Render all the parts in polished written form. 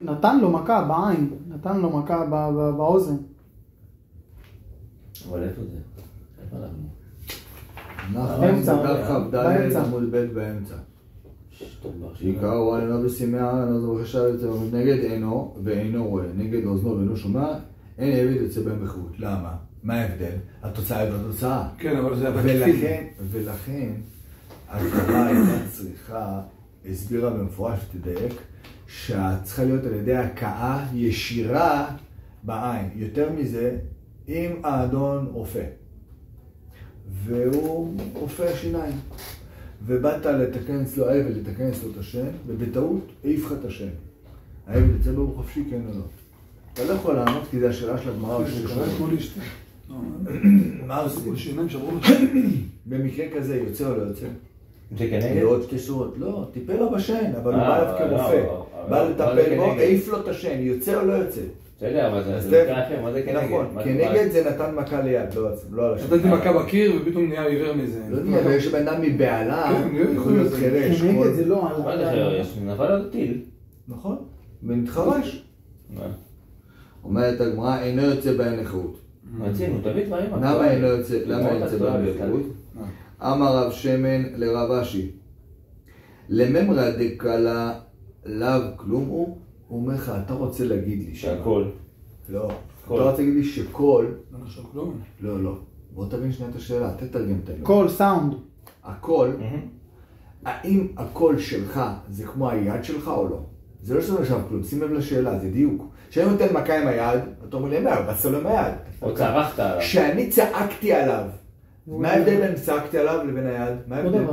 נתן לו מכה בעין, נתן לו מכה באוזן. אבל איפה זה? איפה אנחנו? באמצע, באמצע. עמוד ב' באמצע. שעיקרו על עינו ושימע, לא זו בקשה יוצא נגד עינו ואינו רואה, נגד אוזנו ואינו שומע, אין עבד יוצא בהם בחירות. למה? מה ההבדל? התוצאה היא בתוצאה. כן, אבל זה... ולכן, התורה הייתה צריכה, הסבירה במפורש ותדייק, שצריכה להיות על ידי הכאה ישירה בעין. יותר מזה, אם האדון רופא, והוא רופא שיניים, ובאת לתקן אצלו עבד, לתקן אצלו את השם, ובטעות העיף לך את השם. העבד יצא בו חופשי, כן או לא? אתה לא יכול לענות כי זה השאלה של הגמרא. זה קרה כמו להשתה. מה עושים? שיניים שברו לו. במקרה כזה יוצא או לא יוצא? זה כנגד? עוד שתי שורות. לא, טיפל לו בשן, אבל הוא בא אליו כרופא. בא לטפל בו, העיף לו את השן, יוצא או לא יוצא? בסדר, אבל זה נקרא אחר, מה זה כנגד? נכון, כנגד זה נתן מכה ליד, לא על השן. נתתי מכה בקיר ופתאום נהיה עיוור מזה. לא נהיה, ויש בן אדם מבעלה, יכול להיות חירש. כנגד זה לא... מה זה חירש? נפל על טיל. נכון, ונתחרש. אומרת הגמרא, אינו יוצא בהם לחירות. רצינו, תביא דברים. למה אינו יוצא בהם לחירות? אמר רב שמן לרב אשי, לממרא דקלה לאו כלום הוא אומר לך, אתה רוצה להגיד לי שהכל. לא, אתה רוצה להגיד לי שכל... לא נחשב כלום. לא. בוא תבין שנייה את השאלה, תתרגם את האלה. קול, סאונד. הכל, האם הקול שלך זה כמו היד שלך או לא? זה לא שזה נחשב כלום, שים לב לשאלה, זה דיוק. כשאני נותן מכה עם היד, אתה אומר לי, מה, בסול עם היד. או צרחת עליו. כשאני צעקתי עליו, מה ההבדל בין צעקתי עליו לבין היד? מה ההבדל?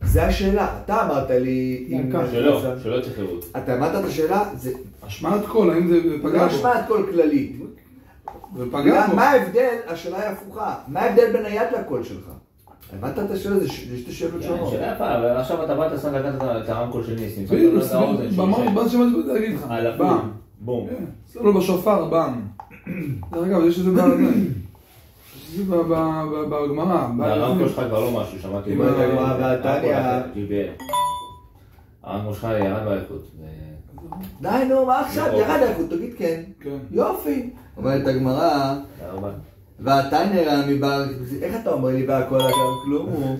זה השאלה. אתה אמרת לי... שלא צריך לראות. אתה אמרת את השאלה, זה... השמעת קול, האם זה פגע בו? לא השמעת קול כללית. ופגע בו. מה ההבדל? השאלה היא הפוכה. מה ההבדל בין היד לקול שלך? הבנת את השאלה? זה שתי שאלות שונות. שאלה יפה, אבל עכשיו אתה באת שם לקחת את הרמקול של ניסים. במה שמעת להגיד לך. באם. בום. שם לו בשופר, באם. דרך אגב, יש איזה בעליים. יש איזה בגמרא. הרמקול שלך כבר לא משהו, שמעתי. אם אתה גמרא והתניה... הרמקול שלך ירד באיכות. די נו, מה עכשיו? ירד האיכות, תגיד כן. יופי. אומרת הגמרא... והתניא רמי בר... איך אתה אומר לי בהכל אגב כלום?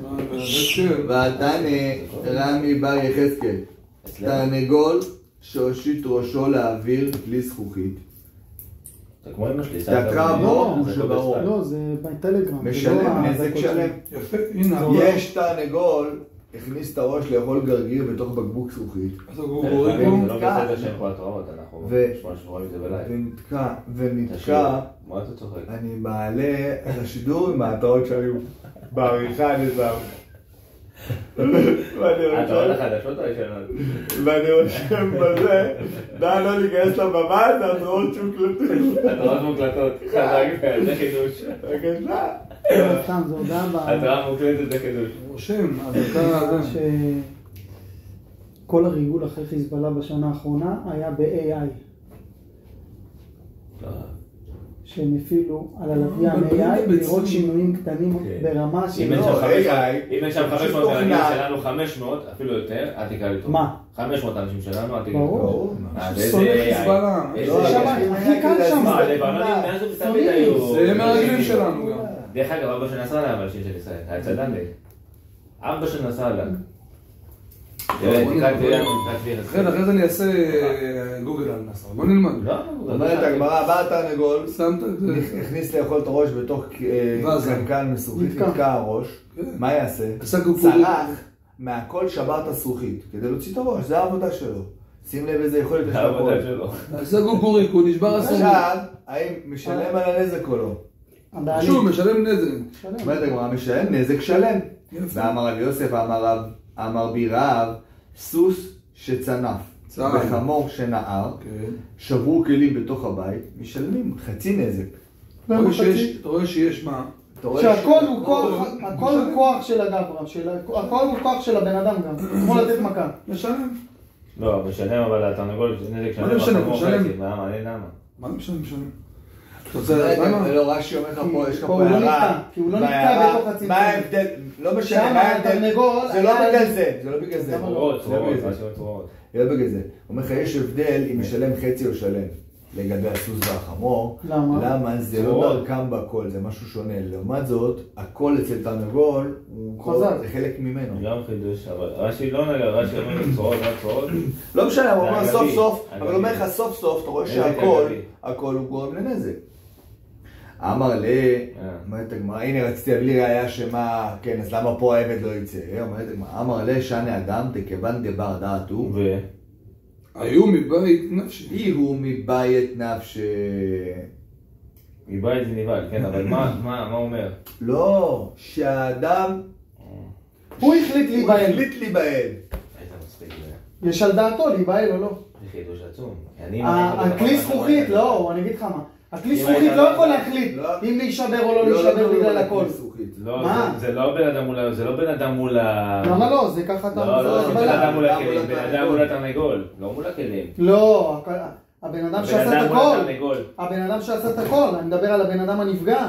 והתניא רמי בר יחזקאל. תרנגול שהושיט ראשו לאוויר כלי זכוכית. זה כמו אמא שלי. תקע בו ושברור. לא, זה בטלגרם. משלם נזק שלם. יפה, הנה. יש תרנגול, הכניס את הראש לאכול גרגיר בתוך בקבוק זכוכית. אז הוא גוריגו. זה לא בסדר שאין פה התראות, אנחנו רואים את זה בלייב. ונתקע, מה אתה צוחק? אני מעלה את השידור עם ההתראות שהיו בעריכה, אני שם. התראות החדשות או הישנות? ואני רושם בזה, די לא להיכנס לבמה, זה התראות שהוקלטות. התראות מוקלטות, חזק, זה חידוש. בבקשה. סתם, זה הודעה התראה מוקלטת זה חידוש. רושם, אז אתה... כל הריגול אחרי חיזבאללה בשנה האחרונה היה ב-AI. שהם הפעילו על הלוויין AI לראות שינויים קטנים ברמה של... אם יש שם 500 אנשים שלנו 500, אפילו יותר, אל תקרא לי טוב. מה? 500 אנשים שלנו, אל תקרא לי ברור. טוב. שונא חיזבאללה. הכי קל שם. לבנונים מאז ובתמיד היו... זה מרגלים שלנו גם. דרך אגב, אבא של נסראללה אבל שיר של ישראל, היה צדן די. אבא של נסראללה. אחרי זה אני אעשה גוגל על נסראללה. בוא נלמד. אומרת הגמרא, בא התרנגול, שמת את זה. הכניס לאכול את הראש בתוך קנקן מזכוכית, נתקע הראש, מה יעשה? צרח מהכל שבר את הזכוכית, כדי להוציא את הראש, זה העבודה שלו. שים לב איזה יכולת יש לו. עשה גוגוריק, הוא נשבר הסורי. עכשיו, האם משלם על הנזק או לא? שוב, משלם נזק. אומרת הגמרא, משלם נזק שלם. ואמר רב יוסף, אמר בי רב, סוס שצנף וחמור שנער, שברו כלים בתוך הבית, משלמים חצי נזק. אתה רואה שיש מה? שהכל הוא כוח של הגברא, הכל הוא כוח של הבן אדם גם, כמו לתת מכה. משלם. לא, משלם אבל התרנגול נזק שלם. מה זה משלם? משלם. למה? מה זה משלם? משלם. לא, רש"י אומר לך פה, יש לך פה פה הוא לא הערה. נתקע, כי הוא לא נתקע בתוך הצמצום. מה ההבדל? לא משנה, שם מה ההבדל? התרנגול זה לא היה- בגלל זה, זה לא בגלל זה. צרורות, זה לא בגלל זה. צרורות. זה לא בגלל זה. הוא אומר לך, יש הבדל אם משלם חצי או שלם לגבי הסוס והחמור. למה? למה? זה לא דרכם בקול, זה משהו שונה. לעומת זאת, הקול אצל תרנגול, חזק. זה חלק ממנו. גם חידוש, אבל רש"י לא נגע, רש"י אומר צרורות, רק צרורות. לא משנה, הוא אומר אגבי, סוף סוף, אגבי. אבל הוא אומר לך סוף סוף, אתה רואה נזק שהקול, אגבי. הקול הוא גורם לנזק. אמר לי, אומרת הגמרא, הנה רציתי להביא ראיה שמה, כן, אז למה פה העבד לא יצא? אומרת הגמרא, אמר לי, שני אדם תכיוון דבר דעת הוא, היו מבית נפשי. אי הוא מבית נפשי. מבית זה נבהל, כן, אבל מה הוא אומר? לא, שהאדם, הוא החליט הוא להיבהל. החליט להיבהל. איזה מצחיק זה. יש על דעתו להיבהל או לא. זה חידוש עצום. הכלי זכוכית, לא, אני אגיד לך מה. הכלי זכוכית לא יכול להחליט אם להישבר או לא להישבר בגלל הכל. לא, מה? זה לא בן אדם מול, זה לא בן אדם מול ה... למה לא? זה ככה אתה... לא, זה זה בן הגבלה. אדם מול הכלים, בן אדם מול התרנגול, לא מול הכלים. לא, הבן אדם שעשה את מול הכל. התרנגול. הבן אדם שעשה את הכל, אני מדבר על הבן אדם הנפגע.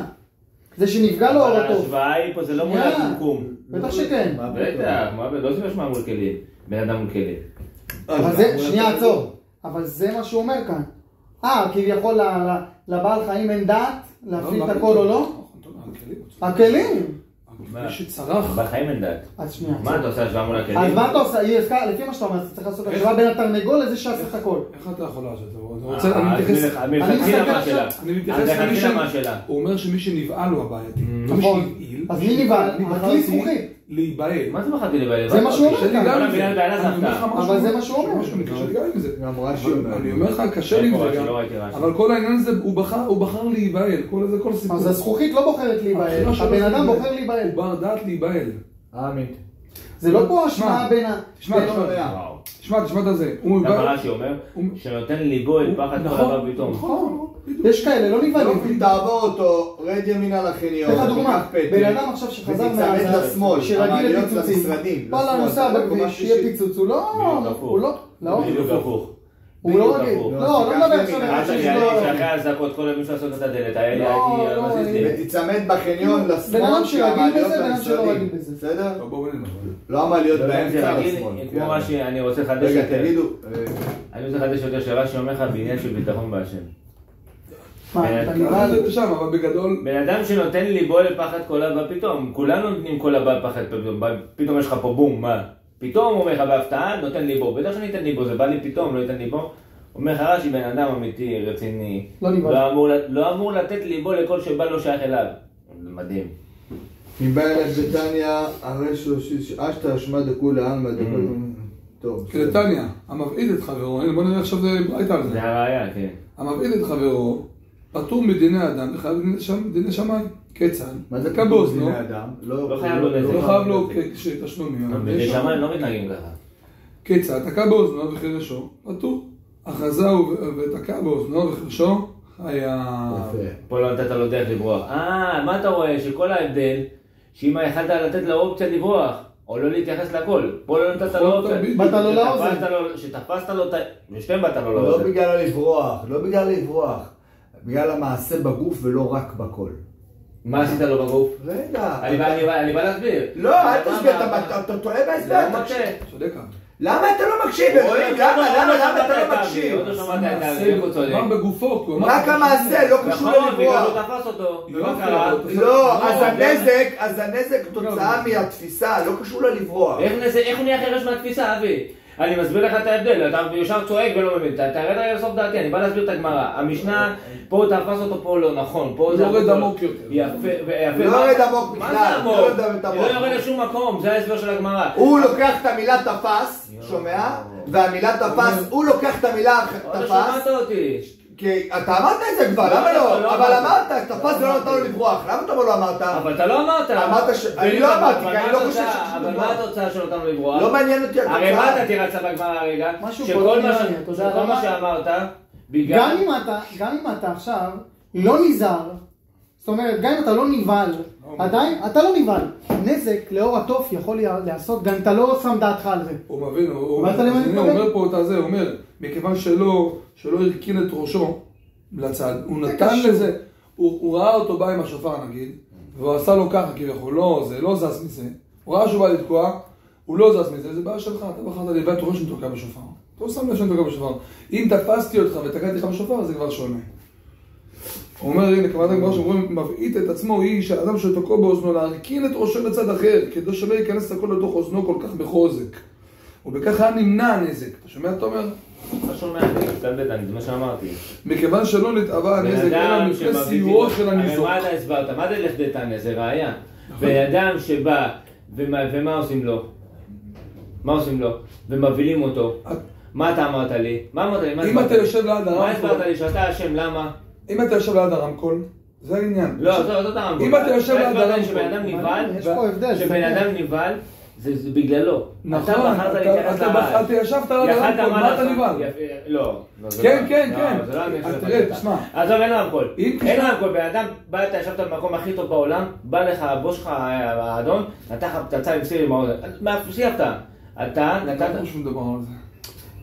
זה שנפגע לו אבל אור טוב. ההשוואה היא פה, זה לא מול הקומקום. בטח שכן. בטח, לא זה משמע מול כלים. בן אדם מול כלים. אבל זה, שנייה עצור. אבל זה מה שהוא אומר כאן. כביכול לבעל חיים אין דעת להפעיל את הכל או לא? הכלים. מי שצרח. בחיים אין דעת. אז שנייה. מה אתה עושה השוואה מול הכלים? אז מה אתה עושה? לפי מה שאתה אומר, אתה צריך לעשות השוואה בין התרנגול לזה שעשה את הכל. איך אתה יכול לעשות? אני מתייחס... אני מתייחס למי השאלה. הוא אומר שמי שנבעל הוא הבעייתי. נכון. אז מי נבעל? הכלי זכוכית. להיבהל. מה זה בחרתי להיבהל? זה מה שהוא אומר כאן. כל המדינה בעלה זכתה. אבל זה מה שהוא אומר. גם רש"י אומר. אני אומר לך, קשה לי עם זה גם. אבל כל העניין הזה, הוא בחר להיבהל. כל סיפור. אז הזכוכית לא בוחרת להיבהל. הבן אדם בוחר להיבהל. הוא בר דעת להיבהל. עמית. זה לא פה השוואה בין ה... תשמע את זה. גם רש"י אומר שנותן ליבו את פחד כל הבא פתאום. נכון. יש כאלה, לא נבהלים. תעבור אותו, רד ימינה לחניון. תן לך דוגמה, בן אדם עכשיו שחזר לשמאל, שרגיל לפיצוצים, בא לנוסע בכביש, שיהיה פיצוץ, הוא לא, בדיוק הפוך. הוא לא רגיל, לא מדבר עכשיו עד שאחרי הזעקות כל מישהו לעשות את הדלת, הייתי מזיז לי. ותצמד בחניון לשמאל. בן אדם שרגיל בזה, בן אדם שלא רגיל בזה. בסדר? לא המעליות באמצע לשמאל. כמו רש"י, אני רוצה לחדש רגע, יותר. תגידו. אני רוצה לחדש יותר שרש"י אומר לך בעניין של ביטחון בהשם. מה, אתה נבהל? זה שם, אבל בגדול... בן אדם שנותן ליבו לפחד כל הבא פתאום, כולנו נותנים כל הבא פחד פתאום יש לך פה בום, מה? פתאום הוא אומר לך בהפתעה, נותן ליבו, בטח שאני אתן ליבו, זה בא לי פתאום, לא אתן ליבו. אומר לך רש"י, בן אדם אמיתי, רציני, לא אמור לתת ליבו לכל שבא לא שייך אליו. זה מדהים. מבא אלת בתניא, הרי אשתא אשמא דכולי עלמא דכולי... טוב. כדתניא, המבעיד את חברו, בוא נראה עכשיו זה הייתה על זה. זה הראיה, כן. המבעיד את חברו, פטור מדיני אדם וחייב דיני שמיים. כיצד? מה זה תקע פטור באוזנו. דיני אדם? לא חייב לו נזק. לא חייב לו תשלומים. בדיני שמיים לא מתנהגים ככה. כיצד? תקע באוזנו וחירשו, פטור. אחזה ותקע באוזנו וחירשו, היה... פה לא נתת לו דרך לברוח. מה אתה רואה? שכל ההבדל, שאם יכלת לתת לו אופציה לברוח, או לא להתייחס לכל, פה לא נתת לו אופציה. באת לו לאוזן. שתפסת לו, ושתיהם באת לו לא לאוזן. בגלל לברוח, לא בגלל לברוח. בגלל המעשה בגוף ולא רק בכל. מה עשית לו בגוף? רגע. אני בא להסביר. לא, אל תסביר, אתה טועה בהסבר. צודק. למה אתה לא מקשיב? למה אתה לא מקשיב? עוד לא שמעת את זה, הוא צודק. אמר בגופו, רק המעשה, לא קשור נכון, בגלל לברוח. הוא תפס אותו. ומה קרה? לא, אז הנזק תוצאה מהתפיסה, לא קשור ללברוח. איך הוא נהיה חרש מהתפיסה, אבי? אני מסביר לך את ההבדל, אתה ישר צועק ולא מבין, תרד רגע לסוף דעתי, אני בא להסביר את הגמרא. המשנה, פה הוא תפס אותו, פה לא נכון, פה זה... לא יורד עמוק יותר. יפה. לא יורד עמוק בכלל. מה זה עמוק? לא לא יורד לשום מקום, זה ההסבר של הגמרא. הוא לוקח את המילה תפס, שומע? והמילה תפס, הוא לוקח את המילה עוד לא תפס. שמעת אותי. כי אתה אמרת את זה כבר, למה לא? אבל אמרת, תפס ולא נתן לו לברוח, למה אתה לא אמרת? אבל אתה לא אמרת. אני לא אמרתי, כי אני לא חושב שחשוב אבל לברוח. מה התוצאה של אותנו לברוח? לא מעניין אותי התוצאה. הרי מה אתה תרצה בגמרא הרגע? שכל מה שאמרת, גם אם אתה עכשיו לא נזהר, זאת אומרת, גם אם אתה לא נבהל, עדיין, אתה לא נבהל. נזק לאור התוף יכול לעשות, גם אם אתה לא שם דעתך על זה. הוא מבין, הוא אומר פה את זה, הוא אומר, מכיוון שלא הרכין את ראשו לצד, הוא נתן לזה, הוא ראה אותו בא עם השופר נגיד, והוא עשה לו ככה כביכול, לא, זה לא זז מזה. הוא ראה שהוא בא לתקוע, הוא לא זז מזה, זה בעיה שלך, אתה בחרת לבד, אתה רואה שאני תוקע בשופר. אתה לא שם לב שאני תוקע בשופר. אם תפסתי אותך ותקעתי לך בשופר, זה כבר שונה. הוא אומר, הנה, כמובן הגמרא שאומרים, מבעית את עצמו, היא שהאדם שתוקע באוזנו, להרכין את ראשו לצד אחר, כדי שלא ייכנס את הכל לתוך אוזנו כל כך בחוזק. ובכך היה נמנע הנזק. אתה שומע, אתה אומר? לא שומע, זה מה שאמרתי. מכיוון שלא נתאווה הנזק, אלא מפני סיועו של הניזוק. מה אתה הסברת? מה זה לכדתניא? זה ראיה. ואדם שבא, ומה עושים לו? מה עושים לו? ומבלים אותו. מה אתה אמרת לי? מה אמרת לי? אם אתה יושב ליד הרמקול... מה הסברת לי? שאתה אשם, למה? אם אתה יושב ליד הרמקול, זה העניין. לא, זאת הרמקול. אם אתה יושב ליד הרמקול... שבן אדם נבהל, יש פה הבדל. שבן אדם נבהל, זה בגללו. נכון, אתה בחרת להיכנס אתה ישבת ליד הרמקול, מה אתה נבהל? לא. כן, כן, כן. תראה, תשמע. עזוב, אין רמקול. אין רמקול, בן אדם בא, אתה ישבת במקום הכי טוב בעולם, בא לך, הבוס שלך האדון, נתן לך פצצה עם סיר עם האוזן. מה, סייבת? אתה נתת... לא שום דבר על זה.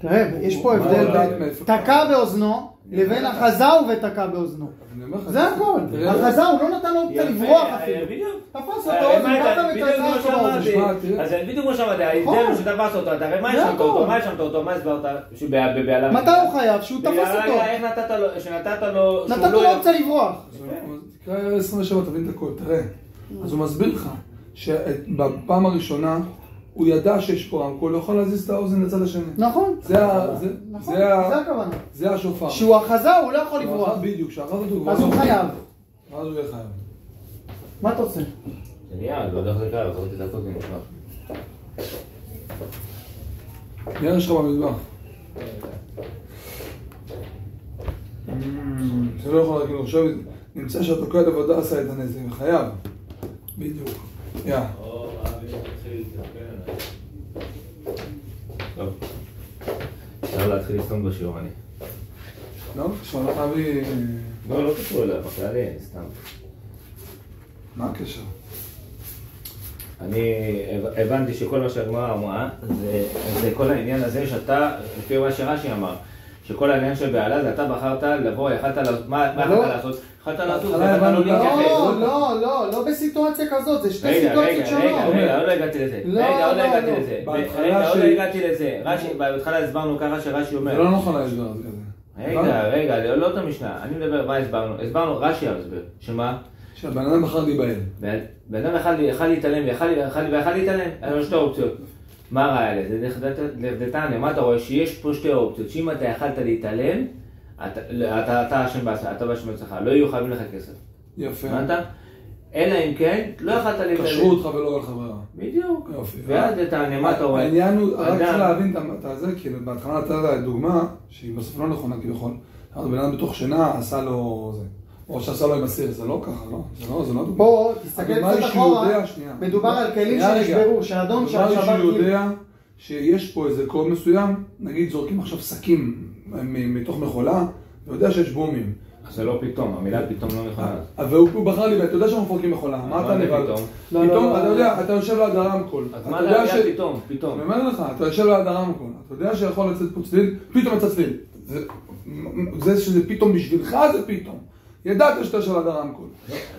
תראה, יש פה הבדל בין תקע באוזנו לבין החזאו ותקע באוזנו. זה הכל. החזאו לא נתן לו אופציה לברוח אפילו. תפס אותו, זמרת ותקע אותו באוזן. אז בדיוק כמו שאמרתי, ההבדל הוא שתפס אותו, אתה הרי מה ישמת אותו? מה ישמת אותו? מה הסברת? שבבעלה... מתי הוא חייב? שהוא תפס אותו. איך נתת לו? שנתת לו... נתת לו אופציה לברוח. תקרא 27, תבין את הכל, תראה. אז הוא מסביר לך שבפעם הראשונה הוא ידע שיש פה רמקול, הוא יכול להזיז את האוזן לצד השני. נכון. זה הכוונה. זה השופר. שהוא החזאו, הוא לא יכול לברוח. בדיוק, שאחר אותו אז הוא חייב. אז הוא יהיה חייב. מה אתה עושה? זה נהיה, לא יודע איך זה קרה, חזרתי לעשות עם משמח. נראה שלך במטבח. זה לא יכול להגיד, עכשיו נמצא שהתוקע את עבודה עשה את הנזק, חייב. בדיוק. יא. טוב. אפשר להתחיל לסתום בשיעור, אני. לא? כשאתה הולך להביא... לא קשור אליו, בכללי, סתם. מה הקשר? אני הבנתי שכל מה שהגמרא אמרה, זה כל העניין הזה שאתה, לפי מה שרש"י אמר, שכל העניין של בעלה זה אתה בחרת לבוא, יכלת לעשות, מה יכלת לעשות? יכלת לעשות, ואתה לא להתייחס. לא בסיטואציה כזאת, זה שתי סיטואציות שונות. רגע, עוד לא הגעתי לזה. בהתחלה הסברנו ככה שרש"י אומר. זה לא נכון להסבר על זה כזה. רגע, לא את המשנה, אני מדבר, מה הסברנו? הסברנו, רש"י הסבר, שמה? שהבן אדם בחר להיבהל. בן אדם יכל להתעלם, ויכל להתעלם, היה לו שתי אופציות. מה ראה לזה? לכדתניא, מה אתה רואה? שיש פה שתי אופציות, שאם אתה יכלת להתעלם, אתה אשם בעצמך, אתה באשם בעצמך, לא יהיו חייבים לך כסף. יפה. הבנת? אלא אם כן, לא יכלת להתעלם. קשרו אותך ולא על חברה. בדיוק. יופי. ואז לכדתניא, מה אתה רואה? העניין הוא, רק צריך להבין את זה, כאילו, בהתחלה נתת דוגמה, שהיא בסוף לא נכונה כביכול. בן אדם בתוך שינה עשה לו זה. או שעשה לו עם הסיר, זה לא ככה, לא? זה לא דוגמה. פה, תסתכל קצת אחורה, מדובר על כלים שנשברו, שהאדון שהשבת כאילו. הוא יודע שיש פה איזה קוד מסוים, נגיד זורקים עכשיו שקים מתוך מכולה, ויודע שיש בומים. זה לא פתאום, המילה פתאום לא נכונה. והוא בחר לי, ואתה יודע שאנחנו מפרקים מכולה, מה אתה נבד? פתאום, אתה יודע, אתה יושב ליד הרמקול. אז מה זה פתאום? פתאום. אני אומר לך, אתה יושב ליד הרמקול, אתה יודע שיכול לצאת פה צליל, פתאום יצא צליל. זה שזה פתאום בשבילך, זה פתאום. ידעת שאתה של ליד הרמקול.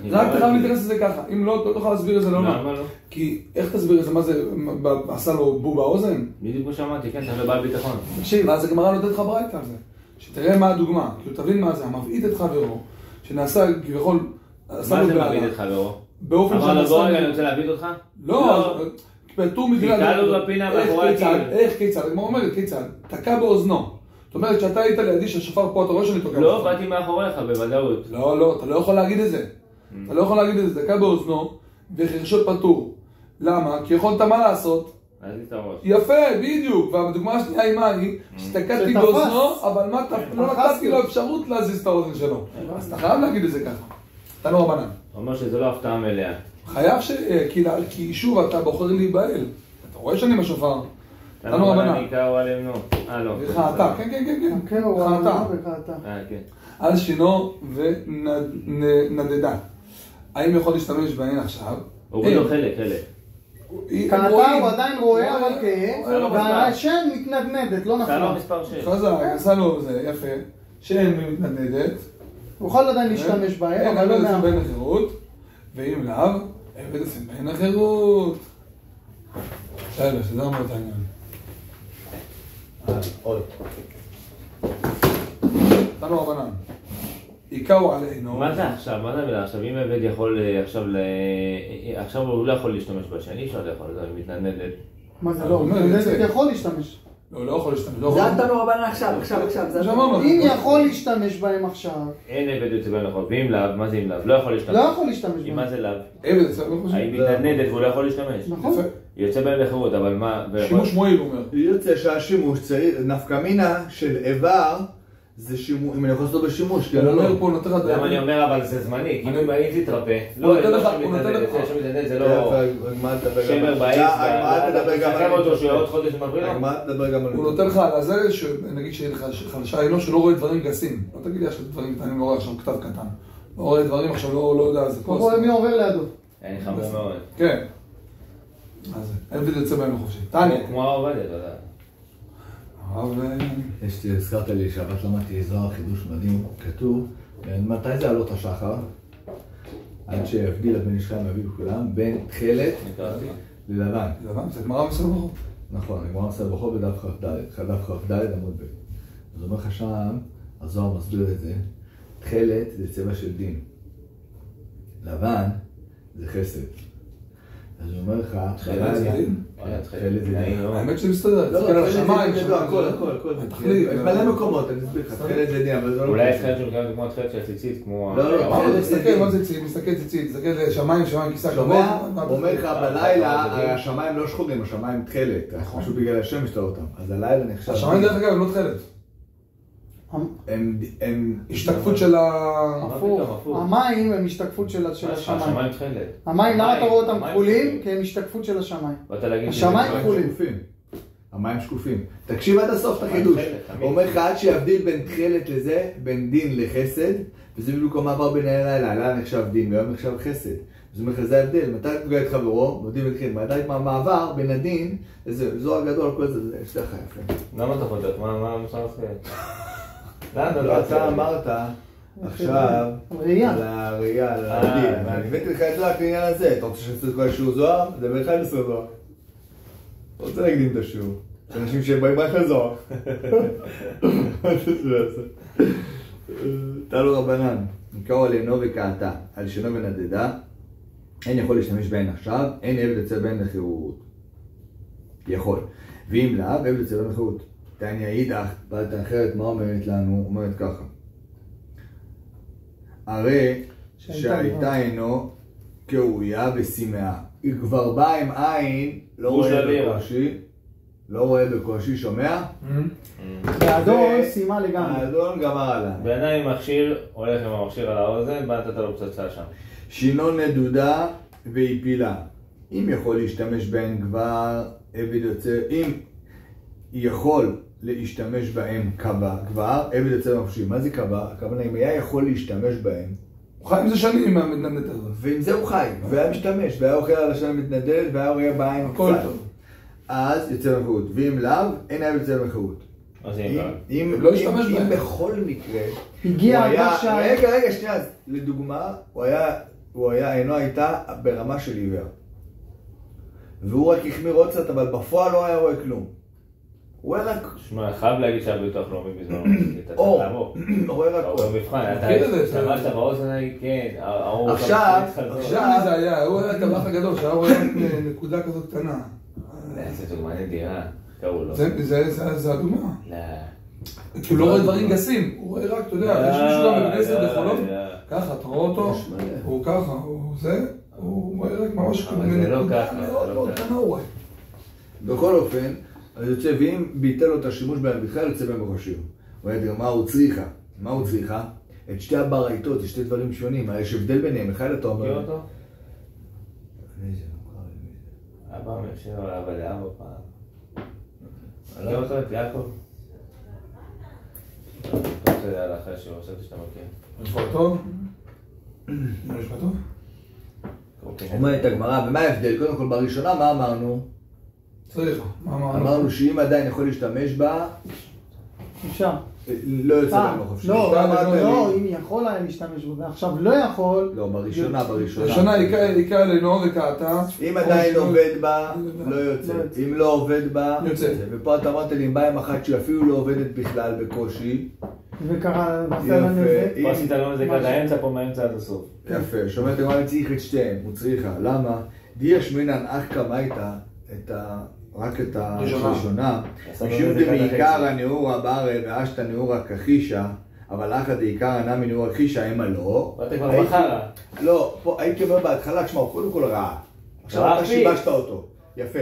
רק אתה חייב להתייחס לזה ככה, אם לא, אתה לא תוכל להסביר את זה לעולם. למה לא? כי איך תסביר את זה, מה זה, עשה לו בוב באוזן? בדיוק כמו שאמרתי, כן, אתה לבעל ביטחון. תקשיב, ואז הגמרא נותנת לך ברייתא על זה. שתראה מה הדוגמה, כאילו תבין מה זה, המבעית את חברו, שנעשה כביכול... מה זה מבעית את חברו? באופן אבל לבוא רגע, אני רוצה להביא אותך? לא, פטור מגלל... חיכה לו בפינה מאחורי הקיר. איך כיצד? הגמרא אומרת כיצד, תקע באוזנו. זאת אומרת שאתה היית לידי שהשופר פה, אתה רואה שאני תוקע. לא, באתי מאחוריך, בוודאות. לא, אתה לא יכול להגיד את זה. אתה לא יכול להגיד את זה, תקע באוזנו, וחרשות פטור. למה? כי יכולת מה לעשות? יפה, בדיוק. והדוגמה השנייה היא מה היא? שתקעתי באוזנו, אבל מה לא נתתי לו אפשרות להזיז את האוזן שלו. אז אתה חייב להגיד את זה ככה. אתה לא רבנן. הוא אומר שזה לא הפתעה מלאה. חייב כי שוב אתה בוחר להיבהל. אתה רואה שאני בשופר. אתה לא רבנן. לא. וחעתה, כן. כן, הוא וחעתה. כן. על שינו ונדדה. האם יכול להשתמש בהן עכשיו? הוא לא חלק. קעתה הוא עדיין רואה, אבל כן, והשן מתנדנדת, לא נפלה. עשה לו מספר 6. חזק, עשה לו זה, יפה. שן מתנדנדת, הוא יכול עדיין להשתמש בהם, אבל לא עבד אצל בן החירות, ואם לאו, עבד אצל בן החירות. בסדר, שזרנו את העניין. עוד. תנו רבנן. עיקאו עלינו. מה זה עכשיו? מה זה המילה עכשיו? אם עבד יכול עכשיו הוא לא יכול להשתמש בשני, אפשר לאכול, זה מתנדנדת. מה זה לא? זה יכול להשתמש. לא יכול להשתמש. זה נתנו רבנן עכשיו. אם יכול להשתמש בהם עכשיו. אין עבד יוצא בהם לחוב, ואם לאו, מה זה אם לאו? לא יכול להשתמש. לא יכול להשתמש בהם. מה זה לאו? עבד אצל בן החירות. היא מתנדנדת והוא לא יכול להשתמש. נכון. יוצא בהם לחירות, אבל מה... שימוש מועיל, הוא אומר. יוצא שהשימוש צריך, נפקא מינה של איבר, זה שימוש, אם אני יכול לעשות בשימוש, הוא אומר פה, נותן לך... למה אני אומר אבל זה זמני, כאילו אם אני תתרפא. הוא נותן לך, הוא נותן לך. זה לא... שבר בעץ, תחכם אותו שעוד חודש מבריא לו. הוא נותן לך על הזה, נגיד שיהיה לך חלשה עינו שלא רואה דברים גסים. לא תגיד לי עכשיו דברים קטנים, לא רואה עכשיו כתב קטן. לא רואה דברים עכשיו, לא יודע, זה הוא רואה מי עובר לידו. אני חמור מאוד. כן. אז עבד יוצא בהם לחופשי. תעני. כמו העובדת, אתה יודע. הזכרת לי שבת למדתי זוהר חידוש מדהים, כתוב, מתי זה עלות השחר? עד שהבדיל בין איש חיים ואביו כולם, בין תכלת ללבן. לבן, זה גמרא מסוים בחור. נכון, גמרא מסוים בחור בדף כ"ד עמוד ב'. אז אומר לך שם, הזוהר מסביר את זה, תכלת זה צבע של דין, לבן זה חסד. אז הוא אומר לך, תכלת זה דין? תכלת זה דין. האמת שזה מסתדר, לא, תסתכל על השמיים, הכל. מלא מקומות, אני אסביר לך, תכלת זה דין, אבל זה לא... אולי תכלת של גם כמו תכלת של ציצית, כמו... לא, תסתכל, מה זה ציצית? מסתכל ציצית, תסתכל לשמיים, שמיים כיסה שומע? אומר לך, בלילה, הרי השמיים לא שחורים, השמיים תכלת, פשוט בגלל השם משתל אותם, אז הלילה נחשב... השמיים דרך אגב הם לא תכלת. הם השתקפות של הפוך. המים הם השתקפות של השמיים. השמיים תכלת. המים, למה אתה רואה אותם כחולים? כי הם השתקפות של השמיים. השמיים כחולים. המים שקופים. תקשיב עד הסוף את החידוש. הוא אומר לך עד שיבדיל בין תכלת לזה, בין דין לחסד, וזה בדיוק המעבר בין הלילה. הלילה נחשב דין והיום נחשב חסד. אז הוא אומר לך זה ההבדל. מתי תפגע את חברו, מודיעים את חלק. מתי המעבר בין הדין, זו הגדול, כל זה, זה שתך יפה. למה אתה חודק? מה המוסר אחרי? אתה אמרת עכשיו על הראייה, על הדין. אני הבאתי לך את זה רק לעניין הזה. אתה רוצה שנעשה את כל השיעור זוהר? זה ב-11 זוהר. אתה רוצה להקדים את השיעור. אנשים שבאים רק לזוהר. תלו רבנן, נקראו עלינו וקעתה, על שנו ונדדה, אין יכול להשתמש בהן עכשיו, אין עבד יוצא בהן לחירות. יכול. ואם לאו, עבד יוצא בהן לחירות. תעניה אידך, בעלת אחרת, מה אומרת לנו? אומרת ככה. הרי שהייתה אינו כאויה וסימאה. היא כבר באה עם עין, לא רואה בקושי, שומע? והאדון סיימה לגמרי. האדון גמר עליו. בעיניים מכשיר, הולך עם המכשיר על האוזן, באת לו פצצה שם. שינו נדודה והפילה. אם יכול להשתמש בהן כבר, עבד יוצא, אם יכול להשתמש בהם כבר, עבד יוצא מפשיע. מה זה כבר? הכוונה, אם היה יכול להשתמש בהם. הוא חי עם זה שנים עם המתנדדת הזאת. ועם זה הוא חי, והיה משתמש, והיה אוכל על השנה מתנדדת, והיה רואה בעין הכל קצת. טוב. אז יוצא במחירות. ואם לאו, אין עבד יוצא במחירות. אז אם לא השתמש בהם. אם בכל מקרה, הגיע הגשה... רגע, שנייה, לדוגמה, עינו הייתה ברמה של עיוור. והוא רק החמיר עוד קצת, אבל בפועל לא היה רואה כלום. הוא היה רק... שמע, חייב להגיד שהביטוח לאומי בזמן, אתה צריך לעבור. הוא רואה רק... הוא במבחן, אתה השתמשת באוזן ההיא, כן. עכשיו זה היה, הוא היה הטבח הגדול, שהיה רואה נקודה כזאת קטנה. זה דוגמה נדירה, קראו לו. זה הדוגמה. לא. כי הוא לא רואה דברים גסים, הוא רואה רק, אתה יודע, יש מישהו גם בגסר בחולות, ככה, אתה רואה אותו, הוא ככה, הוא זה, הוא רואה רק ממש נקודה מאוד קטנה הוא רואה. בכל אופן, אז יוצא, ואם ביטל לו את השימוש בהם בכלל, יוצא בהם בחושיר. הוא היה מה הוא צריכה? מה הוא צריכה? את שתי הברייתות, זה שתי דברים שונים, יש הבדל ביניהם, אחד אתה אומר... מכיר אותו? אבא משאיר על אבא לאבא פעם. אני לא מכיר את יעקב. אני רוצה לדעת אחרי שהוא חשבתי שאתה מכיר. נשמע טוב? נשמע טוב? אומרת הגמרא, ומה ההבדל? קודם כל בראשונה, מה אמרנו? צריך, מה אמרנו? אמרנו שאם עדיין יכול להשתמש בה, אפשר. לא יוצא בהם החופשי. לא, אם יכול היה להשתמש בו, ועכשיו לא יכול... לא, בראשונה. בראשונה עיקר אלינו וקעתה. אם עדיין עובד בה, לא יוצא. אם לא עובד בה, יוצא. ופה אתה אמרת לי, עם בהם אחת שאפילו לא עובדת בכלל בקושי. וקרה, ועשה לנו נזק. פה עשית לו נזק עד האמצע, פה מהאמצע עד הסוף. יפה, שאומרת, הוא צריך את שתיהם, הוא צריכה. למה? דיה שמינן אך כמה הייתה, רק את הראשונה. משום דמעיקר הנאורה בארה ואשת הנאורה כחישה, אבל אחת העיקר ענה מנאורה כחישה, המה לא. ואתה כבר בחרה. לא, פה הייתי אומר בהתחלה, תשמע, הוא קודם כל רעה. עכשיו אתה שיבשת אותו. יפה.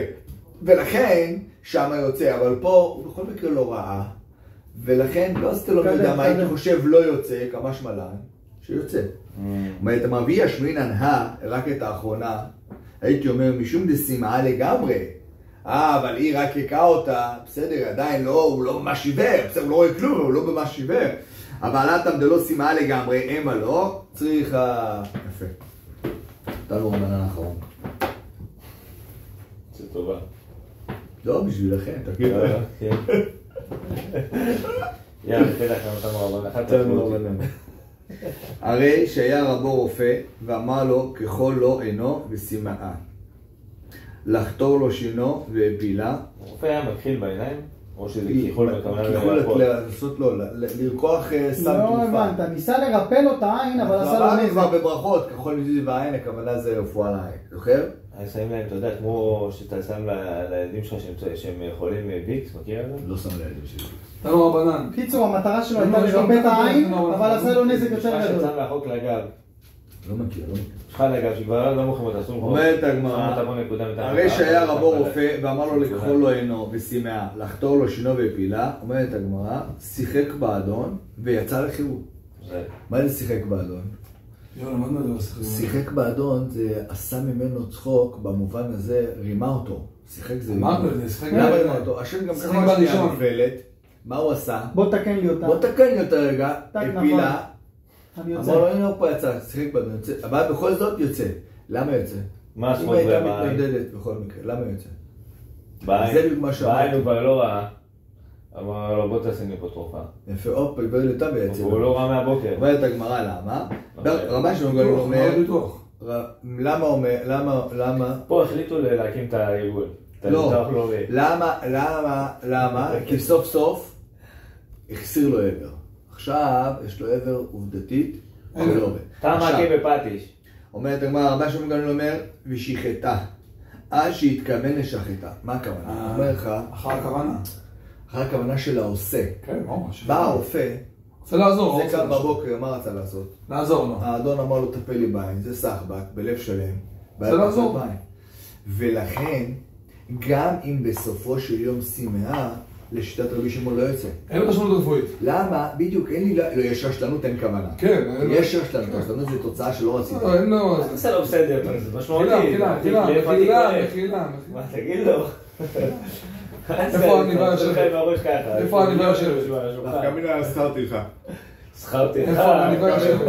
ולכן, שם יוצא, אבל פה הוא בכל מקרה לא רעה. ולכן, לא עשית לו מידע מה הייתי חושב לא יוצא, כמה שמלן, שיוצא. אומרת, המרביע שמינן רק את האחרונה, הייתי אומר, משום דסימאה לגמרי. אבל היא רק יקעה אותה, בסדר, עדיין לא, הוא לא ממש עיוור, בסדר, הוא לא רואה כלום, הוא לא ממש עיוור. אבל אתם דלא סימאה לגמרי, אמה לא, צריכה... יפה. תנו רמנן האחרון. זה טובה. לא, בשבילכם, תגיד. כן. יאללה, תן לכם אותנו רבנן. אחת רבנן. הרי שהיה רבו רופא, ואמר לו, ככל לא אינו וסימאה. לחתור לו שינו והפילה. הרופא היה מתחיל בעיניים? או שזה כיכול בכוונה לעשות לו, לרקוח סתם תרופה. לא הבנת, ניסה לרפא לו את העין, אבל עשה לו נזק. כבר בברכות, ככל מזיז בעין, הכוונה זה רפואה לעין, זוכר? אני שמים להם, אתה יודע, כמו שאתה שם לילדים שלך שהם חולים ויקס, מכיר את זה? לא שם לילדים שלי. תנו רבנן. קיצור, המטרה שלו הייתה לרפא את העין, אבל עשה לו נזק יותר גדול. שצם מהחוק לגב. לא מכיר, לא מכיר. שלך לגב, שכבר לא מוכרים אותה, אסור לך. אומרת הגמרא, הרי שהיה רבו רופא ואמר לו לכחול לו עינו וסימאה, לחתור לו שינו והפילה, אומרת הגמרא, שיחק באדון ויצא לחירות. מה זה שיחק באדון? שיחק באדון זה עשה ממנו צחוק, במובן הזה רימה אותו. שיחק זה רימה אותו. השם גם ככה שנייה נפלת, מה הוא עשה? בוא תקן לי אותה. בוא תקן לי אותה רגע, הפילה. אמר לו, הנה הוא פה יצא, שיחק באדון, אבל בכל זאת יוצא. למה יוצא? מה אם השמות הייתה בעין? מתנדדת בכל מקרה, למה יוצא? בעין הוא כבר לא ראה. אמר לו, בוא תעשה לי פה תרופה. יפה, אופ, כבר לטה ויצא. הוא לא ראה מהבוקר. אומרת הגמרא, למה? רבן שמעון גליל אומר, למה? פה החליטו להקים את הארגון. לא, למה? כי סוף סוף החסיר לו עבר. עכשיו יש לו עבר עובדתית, הוא לא עובד. אתה מכה בפטיש. אומרת הגמרא, רבן שמעון גליל אומר, ושחטה. אז שהתכוון לשחטה. מה הכוונה? אומר לך, אחר הכוונה. אחר הכוונה של העושה. כן, ממש. בא הרופא, רוצה לעזור. זה קם בבוקר, מה רצה לעשות? לעזור לו. האדון אמר לו, טפל לי בעין, זה סחבק, בלב שלם. זה לעזור. ולכן, גם אם בסופו של יום סימאה, לשיטת רבי שמעון לא יוצא. אין לו רשלנות רפואית. למה? בדיוק, אין לי, יש רשלנות, אין כוונה. כן. יש רשלנות, רשלנות זה תוצאה שלא רצית. אין לו... זה לא בסדר, זה משמעותי. מחילה. מה, תגיד לו? איפה העניבה יושבת? איפה העניבה יושבת? דווקא מילה שכרתי לך. שכרתי לך? איפה העניבה יושבת?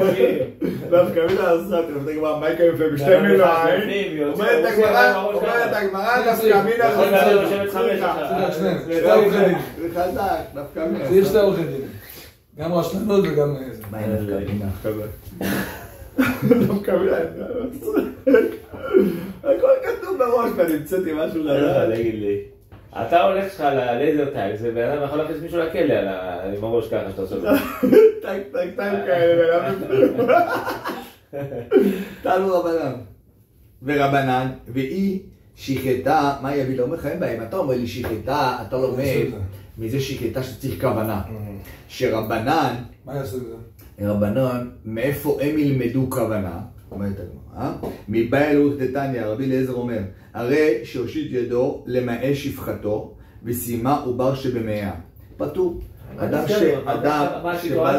דווקא מילה שכרתי לך. תגמר, מה יקרה יפה בשתי מיליים? אומרת הגמרא, דווקא מילה חזק, דווקא מילה. יש שתי עורכי דין. גם רשלנות וגם... מה אין דווקא מילה? דווקא מילה. הכל כתוב בראש, ואני המצאתי משהו לדעת. תגיד לי. אתה הולך שלך ללייזר טייק, זה בן אדם יכול להכניס מישהו לכלא עם הראש ככה שאתה עושה לו. טייק כאלה, תנו רבנן. ורבנן, והיא שחטה, מה יביא? לא אומר לך, אין בעיה, אם אתה אומר לי שחטה, אתה לומד מזה שחטה שצריך כוונה. שרבנן, מה יעשו בזה? רבנן, מאיפה הם ילמדו כוונה? אומרת הגמרא, מבעל אורך דתניא, רבי אליעזר אומר, הרי שהושיט ידו למעט שפחתו ושימה עובר שבמאה. פטור. אדם שבא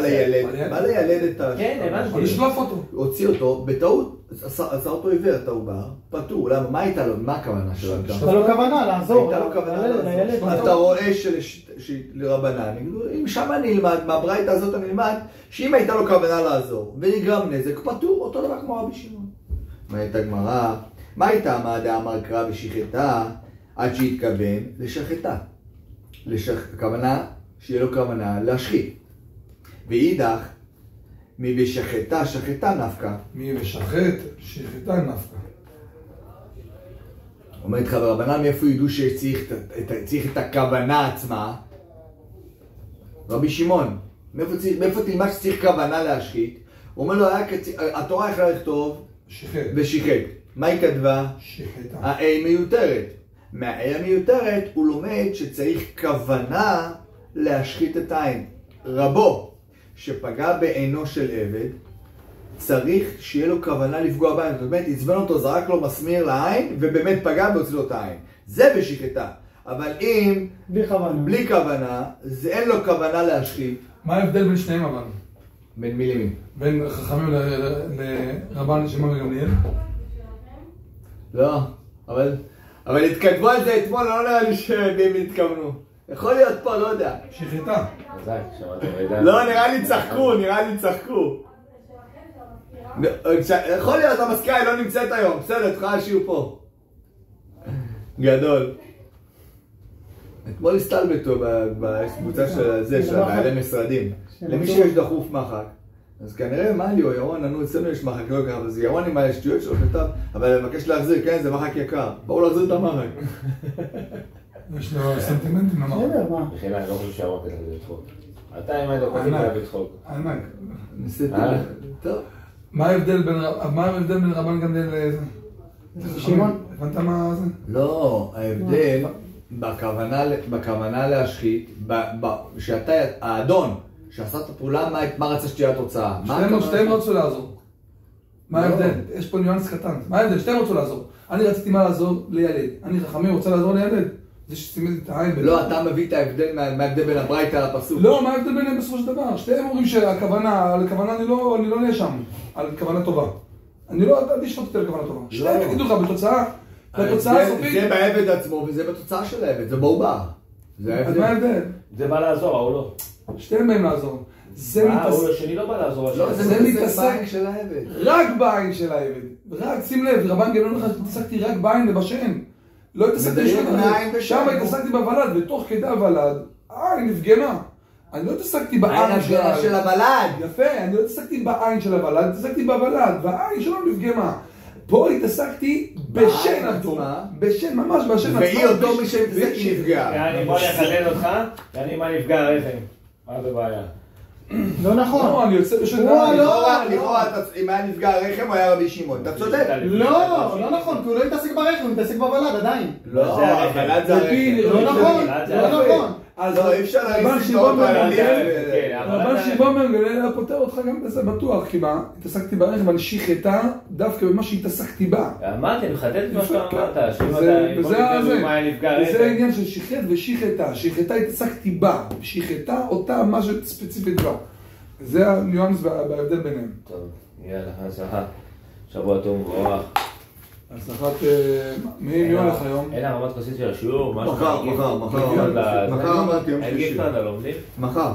לילד את השפחה, לשלוף אותו. הוציא אותו, בטעות, עשה אותו עיוור את העובר, פטור. למה? מה הייתה לו? מה הכוונה שלו? הייתה לו כוונה לעזור. הייתה לו כוונה לעזור. אתה רואה לרבנן, אם שמה נלמד, מהברייתא הזאת נלמד, שאם הייתה לו כוונה לעזור ונגרם נזק, פטור, אותו דבר כמו רבי שמעון. מה הייתה גמרא? מה הייתה המעדה אמר קרא ושחטה עד שהתכוון לשחטה? הכוונה שיהיה לו כוונה להשחית. ואידך, מי ושחטה, שחטה נפקא. מי ושחט, שחטה נפקא. אומרת לך, ברבנן מאיפה ידעו שצריך את הכוונה עצמה? רבי שמעון, מאיפה תלמד שצריך כוונה להשחית? הוא אומר לו, התורה יכולה לכתוב שחט. ושיחט. מה היא כתבה? שחטה. האי מיותרת. מהאי המיותרת הוא לומד שצריך כוונה להשחית את העין. רבו שפגע בעינו של עבד, צריך שיהיה לו כוונה לפגוע בעין. זאת אומרת, עצבן אותו, זרק לו מסמיר לעין, ובאמת פגע והוציא לו את העין. זה בשחטה. אבל אם בלי כוונה, זה אין לו כוונה להשחית. מה ההבדל בין שניהם אבל? בין מי למי? בין חכמים לרבן שמעון וגמליאל? לא, אבל התכתבו על זה אתמול, לא נראה לי שהם התכוונו. יכול להיות פה, לא יודע. שחטה. לא, נראה לי צחקו. יכול להיות, המזכירה היא לא נמצאת היום. בסדר, תוכל שיהיו פה. גדול. אתמול הסתלבטו בקבוצה של זה, של בעלי משרדים. למי שיש דחוף מחק. אז כנראה מעלי או ירון, לנו אצלנו יש מחק, לא יקר, אז ירון עם השטויות שלו כתב, אבל אני מבקש להחזיר, כן, זה מחק יקר. בואו להחזיר את המחק. יש לו סנטימנטים למחק. בכלל, אני לא חושב שהרוק את זה בצחוק. אתה עם הידו קודם היה בצחוק. ענק. ניסיתי. טוב. מה ההבדל בין רבן גמליאל לזה? שמעון? הבנת מה זה? לא, ההבדל בכוונה להשחית, שאתה, האדון שעשה את הפעולה, מה רצה שתהיה התוצאה? שתיהם רצו לעזור. מה ההבדל? יש פה ניואנס קטן. מה ההבדל? שתיהם רצו לעזור. אני רציתי מה לעזור? לילד. אני חכמים רוצה לעזור לילד. זה שסימד את העין. לא, אתה מביא את ההבדל, מה ההבדל בין הברייתא לפסוק. לא, מה ההבדל ביניהם בסופו של דבר? שתיהם אומרים שהכוונה, על הכוונה אני לא נאשם. על כוונה טובה. אני לא תשפוט יותר לכוונה טובה. שתיהם יגידו לך בתוצאה הסופית. זה בעבד עצמו וזה בתוצאה של העבד, זה בעובר. אז מה ההבדל? זה בא לעזור, או לא? שתיהם באים לעזור. הוא השני לא בא לעזור. זה מתעסק של העבד. רק בעין של העבד. רק, שים לב, רבן גמליאל לך, התעסקתי רק בעין לבשן. לא התעסקתי שם, התעסקתי בוולד, ותוך כדי הוולד, העין נפגמה. אני לא התעסקתי בעין של הוולד. יפה, אני לא התעסקתי בעין של הוולד, התעסקתי בוולד, והעין שלו נפגמה. פה התעסקתי בשן עצמו. בשן, ממש בשן עצמו. והיא אותו מי שהתעסק נפגע. אני בוא לחדד אותך, ואני מה נפגע הרחם. מה זה בעיה? לא נכון. לא, אני יוצא בשן. לכאורה, אם היה נפגע הרחם, הוא היה רבי שמעון. אתה צודק. לא נכון, כי הוא לא התעסק ברחם, הוא מתעסק בוולד עדיין. לא, הוולד זה הרחם. לא נכון, לא נכון. אז לא, אי אפשר להגיד רבן שמעון גמליאל היה פותר אותך גם בזה בטוח, כי מה? התעסקתי ברחם, אני שחטה דווקא במה שהתעסקתי בה. אמרתי, אני מחדד את מה שאתה אמרת. וזה העניין של שחט ושחטה. שחטה התעסקתי בה, שחטה אותה משהו ספציפית בה. זה הניואנס בהבדל ביניהם. טוב, יאללה, הצלחה. שבוע טוב ומבורך. הצלחת... מי הולך היום? אין הרמת כוסית של השיעור? מחר אמרתי יום שלישי. מחר.